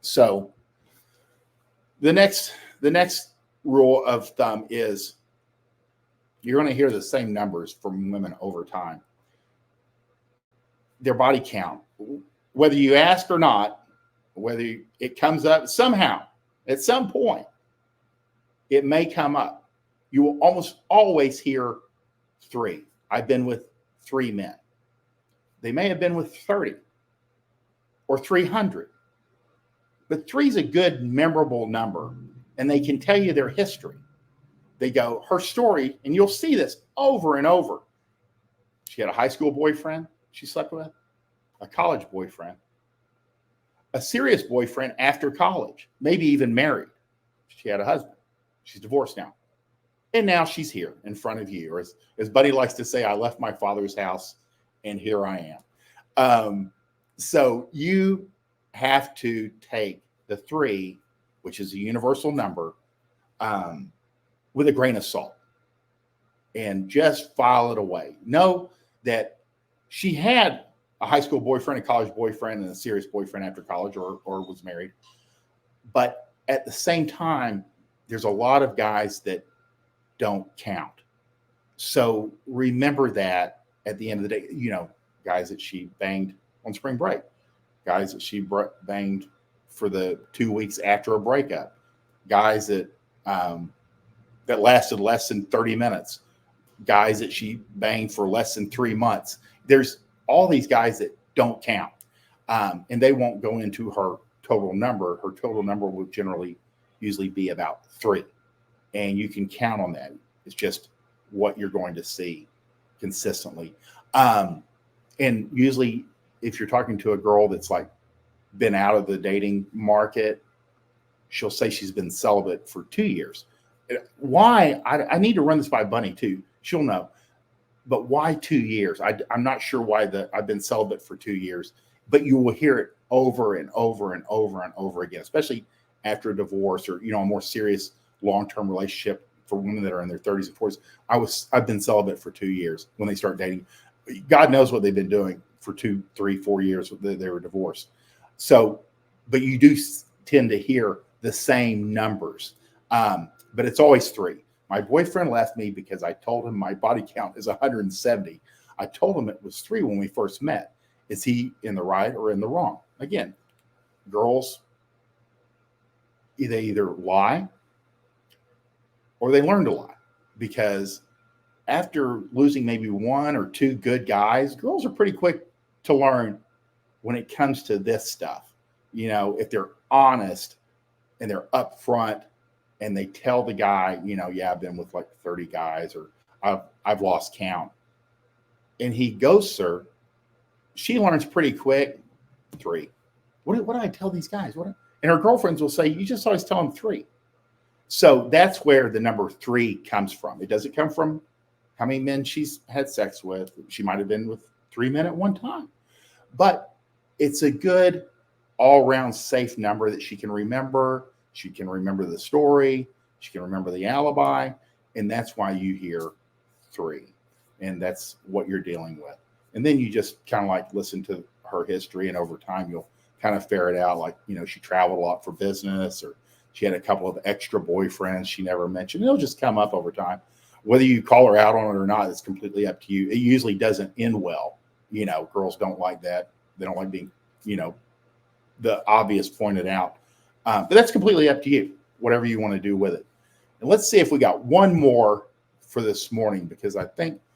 So the next rule of thumb is you're going to hear the same numbers from women over time. Their body count, whether you ask or not, whether it comes up somehow at some point, it may come up. You will almost always hear 3. I've been with 3 men. They may have been with 30 or 300, but 3 is a good, memorable number, and they can tell you their history. They go, her story, and you'll see this over and over. She had a high school boyfriend she slept with, a college boyfriend, a serious boyfriend after college, maybe even married. She had a husband. She's divorced now. And now she's here in front of you. Or as Buddy likes to say, I left my father's house and here I am. So you have to take the 3, which is a universal number, with a grain of salt and just file it away. Know that she had a high school boyfriend, a college boyfriend, and a serious boyfriend after college or was married. But at the same time, there's a lot of guys that don't count. So remember that at the end of the day, guys that she banged on spring break, guys that she banged for the 2 weeks after a breakup, guys that lasted less than 30 minutes, guys that she banged for less than 3 months. There's all these guys that don't count, and they won't go into her total number. Her total number will usually be about 3, and you can count on that. It's just what you're going to see consistently. And usually if you're talking to a girl that's like been out of the dating market, she'll say she's been celibate for 2 years. Why? I need to run this by Bunny too. She'll know. But why 2 years? I'm not sure why I've been celibate for 2 years, but you will hear it over and over and over and over again, especially after a divorce or, a more serious long-term relationship for women that are in their 30s and 40s. I've been celibate for 2 years when they start dating. God knows what they've been doing for 2, 3, 4 years that they were divorced. So, but you do tend to hear the same numbers. But it's always 3. My boyfriend left me because I told him my body count is 170. I told him it was 3 when we first met. Is he in the right or in the wrong? Again, girls, they either lie or they learn to lie, because after losing maybe 1 or 2 good guys, girls are pretty quick to learn when it comes to this stuff. If they're honest and they're upfront and they tell the guy, I've been with like 30 guys, or I've lost count, and he ghosts her, she learns pretty quick. 3. What do I tell these guys? And her girlfriends will say, you just always tell them 3. So that's where the number 3 comes from. It doesn't come from how many men she's had sex with. She might have been with 3 men at one time, but it's a good all-around safe number that she can remember. She can remember the story. She can remember the alibi. And that's why you hear 3. And that's what you're dealing with. And then you just kind of like listen to her history. And over time, you'll kind of ferret out, like, she traveled a lot for business, or she had a couple of extra boyfriends she never mentioned. It'll just come up over time. Whether you call her out on it or not, it's completely up to you. It usually doesn't end well. Girls don't like that. They don't like being, the obvious pointed out. But that's completely up to you, whatever you want to do with it. And let's see if we got one more for this morning, because I think